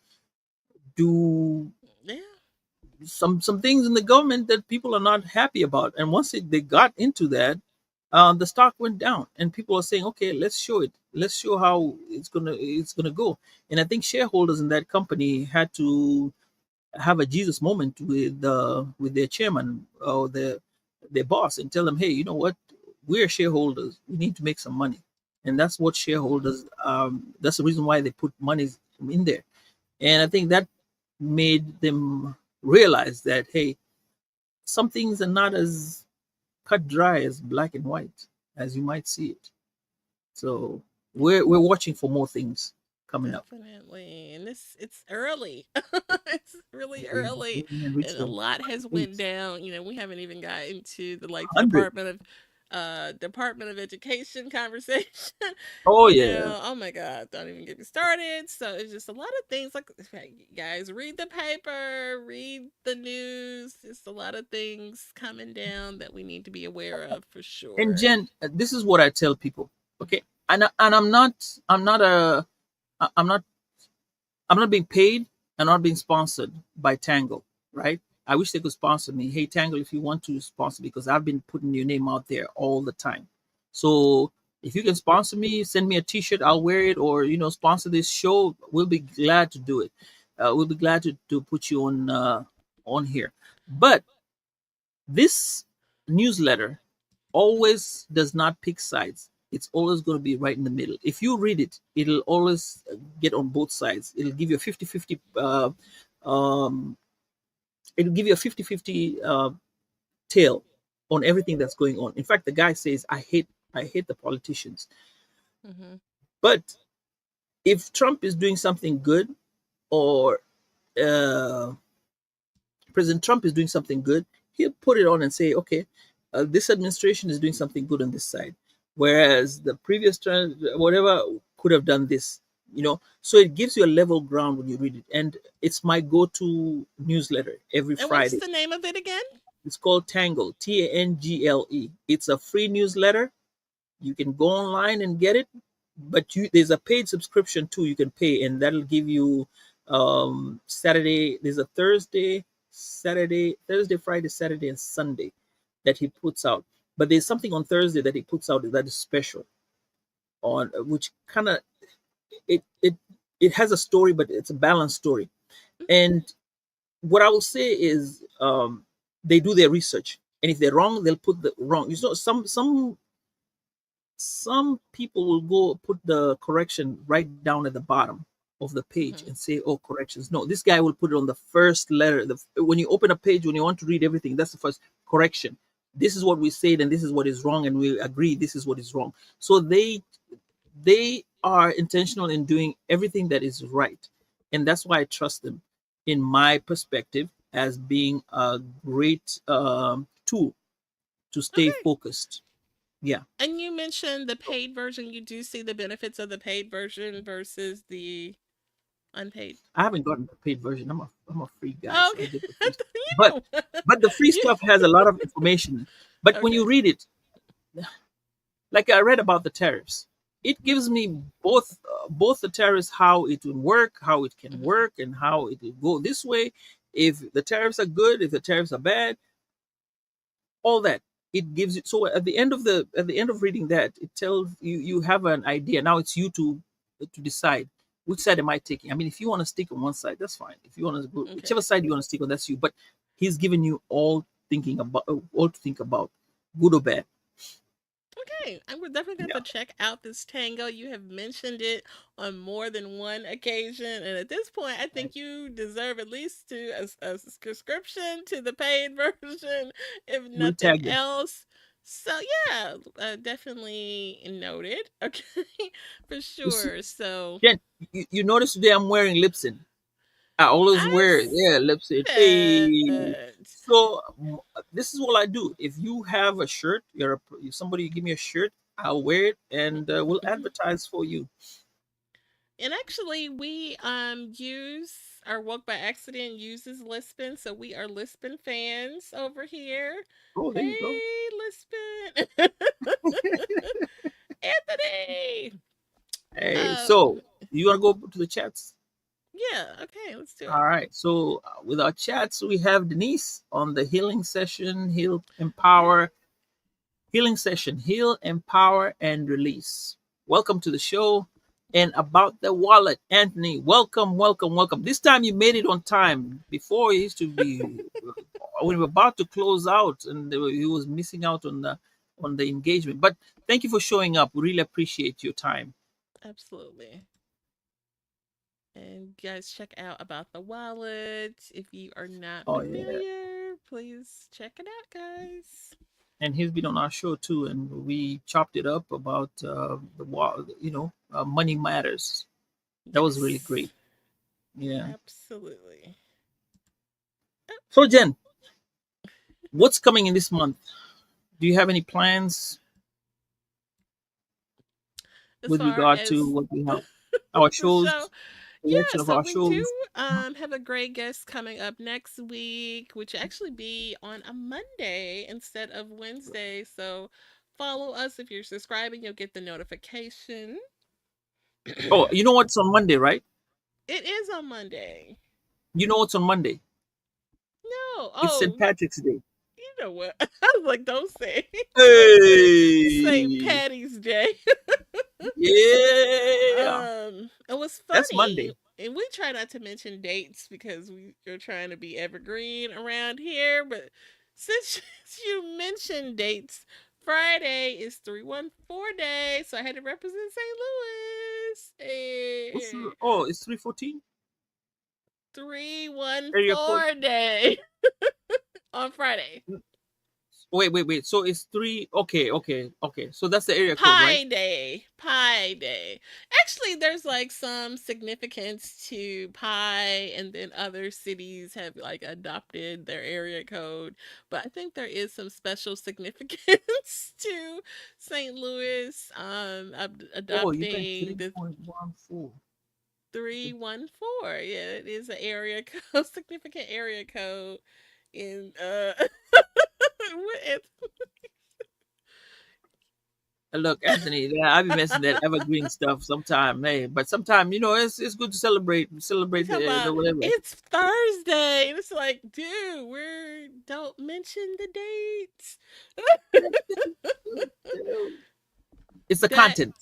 do Yeah. some things in the government that people are not happy about. And once they got into that, the stock went down, and people are saying, "Okay, let's show it. Let's show how it's gonna go." And I think shareholders in that company had to have a Jesus moment with their chairman or their boss and tell them, "Hey, you know what? We're shareholders. We need to make some money." And that's what Mhm. shareholders. That's the reason why they put money in there. And I think that made them realize that, hey, some things are not as cut dry as black and white as you might see it. So we're watching for more things coming up. Definitely. And it's early. It's really We early. haven't even reached And a the lot has went eight down. We haven't even got into the like the hundred. Department of Education conversation. Oh yeah, Oh my God, don't even get me started. So it's just a lot of things like hey, guys, read the paper, read the news. It's a lot of things coming down that we need to be aware of for and sure. Jen, this is what I tell people. Okay, and I'm not I'm not being paid. I'm not being sponsored by Tangle, right? I wish they could sponsor me. Hey, Tangle, if you want to sponsor, because I've been putting your name out there all the time. So if you can sponsor me, send me a T-shirt, I'll wear it, or sponsor this show. We'll be glad to do it. We'll be glad to put you on here. But this newsletter Mhm. always does not pick sides. It's always going to be right in the middle. If you read it, it'll always get on both sides. Um, it'll give you a 50-50 tale on everything that's going on. In fact, the guy says, I hate the politicians. Mhm. But if Trump is doing something good, or uh, President Trump is doing something good, he'll put it on and say, okay, this administration is doing something good on this side, whereas the previous whatever could have done this. So it gives you a level ground when you read it, and it's my go-to newsletter every And what's Friday. the name of it again? It's called Tangle, Tangle. It's a free newsletter. You can go online and get it, but there's a paid subscription too. You can pay, and that'll give you Saturday. There's a Thursday, Friday, Saturday, and Sunday that he puts out. But there's something on Thursday that he puts out that is special, on which kind of it has a story, but it's a balanced story. And what I will say is, they do their research, and if they're wrong, they'll put the wrong. Some people will go put the correction right down at the bottom of the page Mhm. and say, "Oh, corrections." No, this guy will put it on the first letter. When you open a page, when you want to read everything, that's the first correction. This is what we said, and this is what is wrong, and we agree this is what is wrong. So they are intentional in doing everything that is right, and that's why I trust them. In my perspective, as being a great tool to stay Okay. focused. Yeah. And you mentioned the paid version. You do see the benefits of the paid version versus the unpaid. I haven't gotten the paid version. I'm a free guy, Oh, so I okay. get the free stuff. But you but the free you stuff has a lot of information. But when you okay. read it, like I read about the tariffs, it gives me both the tariffs, how it will work, how it can Mhm. work, and how it will go this way. if the tariffs are good, if the tariffs are bad, all that. It gives you, so at the end of reading that, it tells you, you have an idea. Now it's you to decide which side am I taking. I mean, if you want to stick on one side, that's fine. If you want to go whichever Okay. side you want to stick on, that's you. But he's given you all to think about, good or bad. Okay, I'm definitely going Yeah, to check out this tango. You have mentioned it on more than one occasion, and at this point, I think you deserve at least a subscription to the paid version, if we'll nothing tag you. else. So yeah, definitely noted. Okay, for You see, sure. So Jen, you notice today I'm wearing Lipson. I always I wear it. Yeah, Lipson. said, Hey, so this is what I do. If you have a shirt, if somebody give me a shirt, I'll wear it, and we'll mhm. advertise for you. And actually, we use our Woke by Accident uses Lispin, so we are Lispin fans over here. Oh, there you go. Hey, Lispin, Anthony. Hey, so Um, you want to go to the chats? yeah. Okay, let's do it. All right. So with our chats, we have Denise on the healing session. Heal, empower, healing session. Heal, empower, and release. Welcome to the show. And about the wallet, Anthony. Welcome, welcome, welcome. This time you made it on time. Before it used to be when we were about to close out, and he was missing out on the engagement. But thank you for showing up. We really appreciate your time. Absolutely. And guys, check out about the wallet. If you are not Oh yeah. familiar, please check it out, guys. And he's been on our show too, and we chopped it up about money matters. That was really Yes, great. Yeah. absolutely. So Jen, what's coming in this month? Do you have any plans As with far regard to as what we have, our the show, shows, yeah, direction of so our we do shows? have a great guest coming up next week, which actually be on a Monday instead of Wednesday. So follow us if you're subscribing, you'll get the notification. Oh, It you know what's on Monday, right? is on Monday. You know what's on Monday? No, It's St. oh, Patrick's Day. you know what? I was like, don't say, don't say St. Hey, Patty's Day. yeah, It was that's funny, Monday. and we try not to mention dates because we are trying to be evergreen around here. But since you mentioned dates, Friday is 314 day, so I had to represent St. Louis. What's Eh, it's 314 area code. 314 day on Friday. Wait, wait, wait. So it's three. Okay, okay, okay. So that's the area code, right? Pi Day. Pi Day. Actually, there's like some significance to Pi, and then other cities have like adopted their area code. But I think there is some special significance to St. Louis Oh, you meant adopting the 3.14. 314. Yeah, it is an area code, significant area code in what Look, Anthony, yeah, I be messing that evergreen stuff sometime, hey. But sometime, it's good to we celebrate talking the about whatever. it's Thursday, and it's like, dude, we don't mention the dates. It's the That content.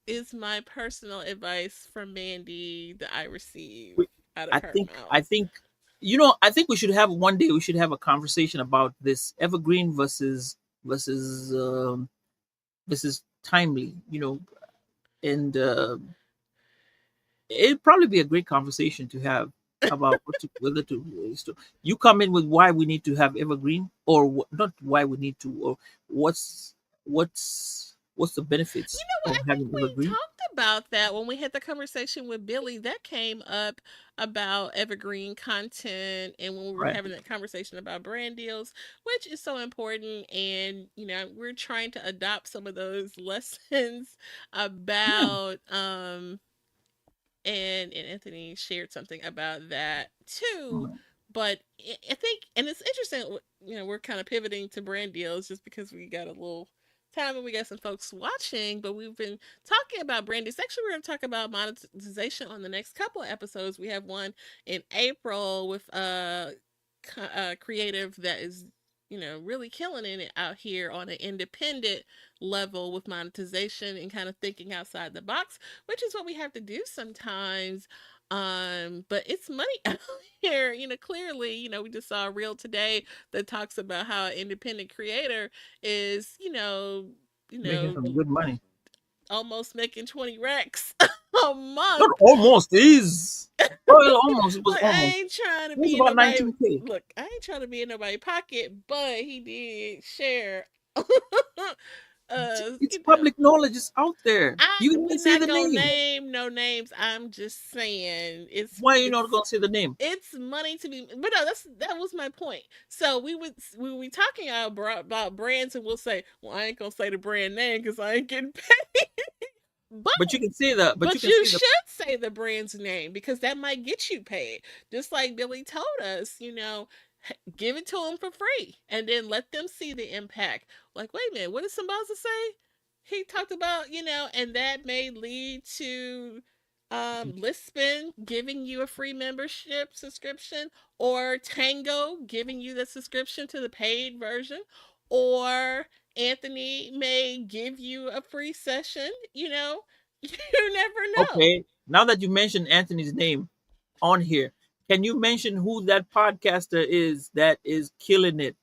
is my personal advice from Mandy that I receive We- out of I her think, mouth. I think we should have one day. We should have a conversation about this evergreen versus versus timely. And it'd probably be a great conversation to have about whether to you come in with why we need to have evergreen, or not why we need to, or what's what's the You benefits know what? of I think having we evergreen. talked about that when we had the conversation with Billy. That came up about evergreen content, and when we were Right. having that conversation about brand deals, which is so important. And, we're trying to adopt some of those lessons Yeah. about and Anthony shared something about that too. Right. But I think, and it's interesting, we're kind of pivoting to brand deals just because we got a little time and we got some folks watching, but we've been talking about branding. Actually, we're going to talk about monetization on the next couple of episodes. We have one in April with a creative that is, really killing it out here on an independent level with monetization and kind of thinking outside the box, which is what we have to do sometimes. But it's money out here, clearly, we just saw a reel today that talks about how an independent creator is, Making some good money. almost making 20 racks a Not month. almost. It is. Well, almost. It was Look, I almost. ain't trying to It was be in about nobody. 19K. Look, I ain't trying to be in nobody's pocket, but he did share. It's you know, public knowledge. It's out there. You can we even say not the gonna name. name no names. I'm just saying Why are you not going to say the name? it's money to be. But no, that was my point. So we talking about brands, and we'll say, well, I ain't gonna say the brand name because I ain't getting paid. But But you can say the. But you But can you say the. should say the brand's name because that might get you paid. Just like Billy told us, give it to them for free and then let them see the impact. Like, wait a minute, what did Sambaza say? He talked about, and that may lead to Lispin giving you a free membership subscription, or Tango giving you the subscription to the paid version, or Anthony may give you a free session, you never know. Okay. Now that you mentioned Anthony's name on here, can you mention who that podcaster is that is killing it?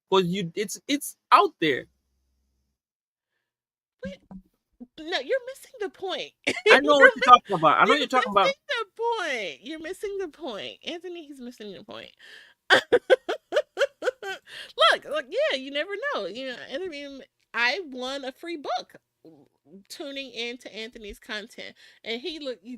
Because it's out there. No, you're missing the point. I know what you're talking about. I know You're you're talking about. missing the point. You're missing the point. Anthony, he's missing the point. Look, yeah, you never know. And I mean, I won a free book tuning into Anthony's content, and he look you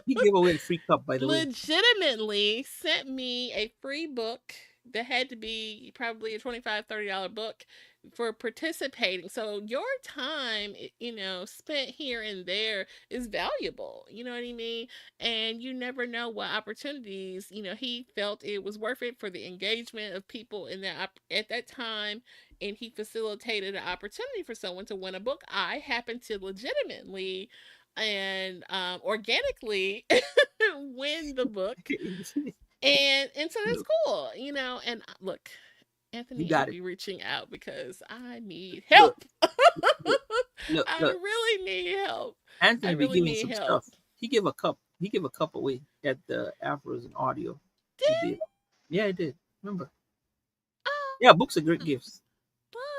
He gave away a free cup, by the way. legitimately sent me a free book that had to be probably a $25-$30 book for participating. So your time, spent here and there is valuable. You know what I mean? And you never know what opportunities, he felt it was worth it for the engagement of people in that at that time, and he facilitated an opportunity for someone to win a book. I happen to legitimately and organically win the book, and so that's Look, cool, and look, you Anthony, I'll got it. be reaching out because I need Look, help. look, look, I look. really need help. I Anthony be really giving need some help. stuff. He gave a cup. He gave a cup away at the Afros and audio. He Did did. Yeah, he did. Remember? oh, Yeah, books are great gifts.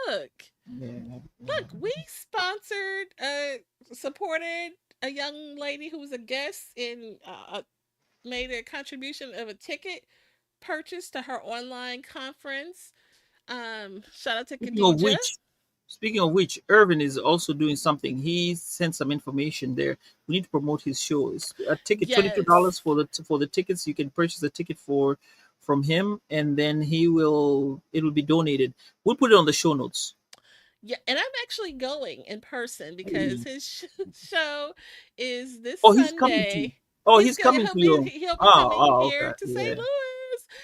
look, Yeah, look, yeah. we sponsored, supported a young lady who was a guest and made a contribution of a ticket purchase to her online conference. Shout out to Speaking of Khadija. which, speaking of which, Irvin is also doing something. He sent some information there. We need to promote his show. It's a ticket, $22 Yes. for the tickets. You can purchase a ticket for from him, and then he will it will be donated. We'll put it on the show notes. Yeah, and I'm actually going in person because Hey. his show is this Oh, he's coming to you. Sunday. Oh, he's coming to you. He'll be Oh, coming oh, here okay. to St. Yeah.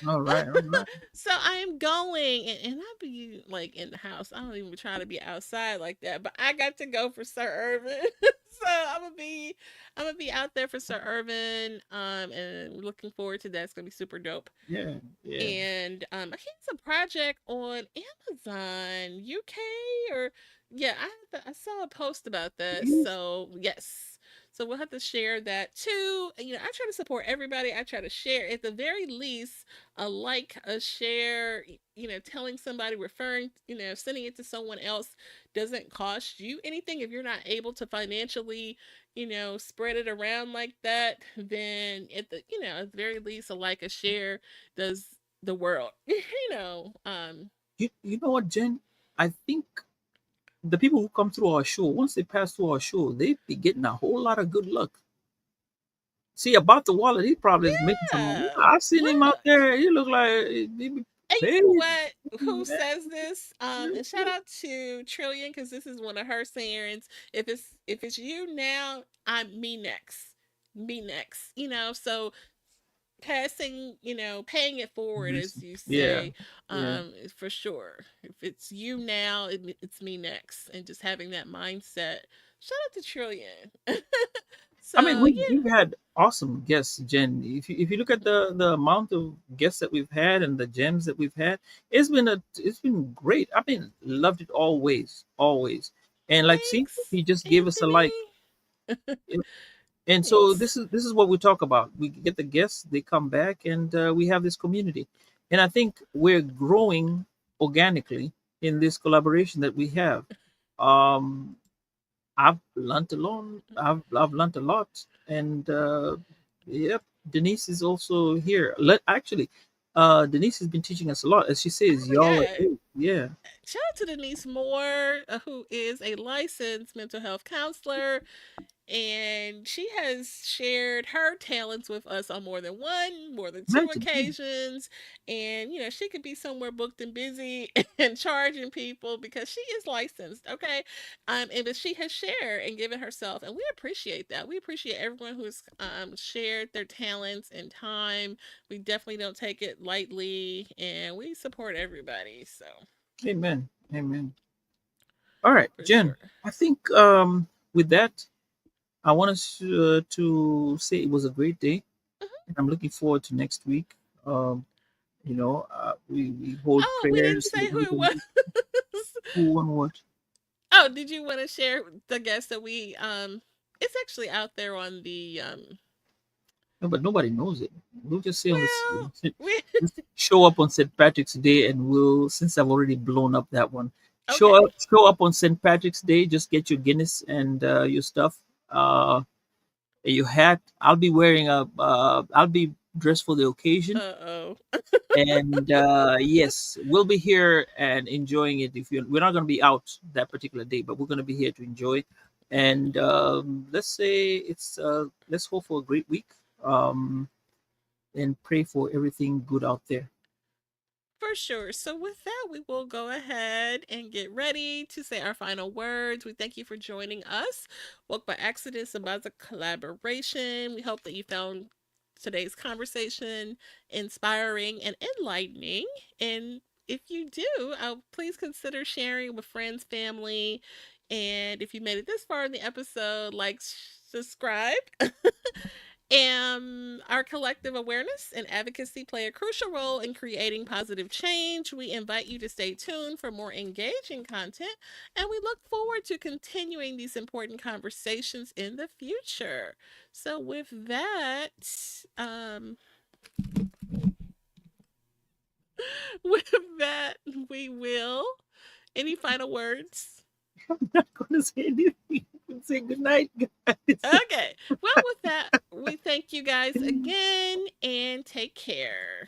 All Louis. right, all right. So I am going, and I'll be like in the house. I don't even try to be outside like that, but I got to go for Sir Irvin. So I'm gonna be out there for Sir Irvin. And looking forward to that. It's gonna be super dope. Yeah, yeah. And I think it's a project on Amazon UK, or yeah, I saw a post about that. Yes. So yes, so we'll have to share that too. I try to support everybody. I try to share at the very least a like, a share. Telling somebody, referring, sending it to someone else doesn't cost you anything if you're not able to financially spread it around like that. Then at the very least, a like, a share does the world. You know what, Jen? I think the people who come through our show, once they pass through our show, they be getting a whole lot of good luck. See, about the wallet, he probably is making some money. Yeah, I've seen him out look. there. He look like he be And paid. you know what? Who Yeah, says this? And shout out to Trillion because this is one of her sayings. If it's you now, I'm me next. Me next. So passing, paying it forward, as you Yeah, say, yeah. for sure. If it's you now, it's me next, and just having that mindset. Shout out to Trillion. I mean, So yeah, we've had awesome guests, Jen. If you look at the amount of guests that we've had and the gems that we've had, it's been great. I mean, loved it always, always. And like, see, thanks, he just gave us a like. Anthony. And so Thanks. this is what we talk about. We get the guests, they come back, and we have this community. And I think we're growing organically in this collaboration that we have. Um, I've learned a lot. I've learned a lot, and yep, Denise is also here. Actually, Denise has been teaching us a lot. As she Oh says, my y'all are God. great. Yeah, Shout out to Denise Moore, who is a licensed mental health counselor, and she has shared her talents with us on more than two imagine. Yeah. occasions. And she could be somewhere booked and busy and charging people because she is licensed. Okay. And but she has shared and given herself, and we appreciate that. We appreciate everyone who's shared their talents and time. We definitely don't take it lightly, and we support everybody. So Amen. Amen. All right, for Jen. sure. I think with that, I want us to say it was a great day, Mhm. and I'm looking forward to next week. Um, we hold Oh, we didn't prayers so say that who it everything was. who and what. Oh, did you want to share the guest that we it's actually out there on the No, but nobody knows it. We'll just say on this, well, we just show up on St. Patrick's Day, and we'll, since I've already blown up that one, okay. show up on St. Patrick's Day. Just get your Guinness and your stuff, your hat. I'll be dressed for the occasion, Uh-oh. and yes, we'll be here and enjoying it. If we're not going to be out that particular day, but we're going to be here to enjoy. And let's say let's hope for a great week. Um, and pray for everything good out there. For sure. So, with that, we will go ahead and get ready to say our final words. We thank you for joining us. Woke by Accident, Sambaza collaboration. We hope that you found today's conversation inspiring and enlightening. And if you do, please consider sharing with friends, family. And if you made it this far in the episode, like, subscribe. Our collective awareness and advocacy play a crucial role in creating positive change. We invite you to stay tuned for more engaging content, and we look forward to continuing these important conversations in the future. So, with that, um, with that, we will. Any final words? I'm not going to say anything. Say good night, guys. Okay. Well, with that, we thank you guys again and take care.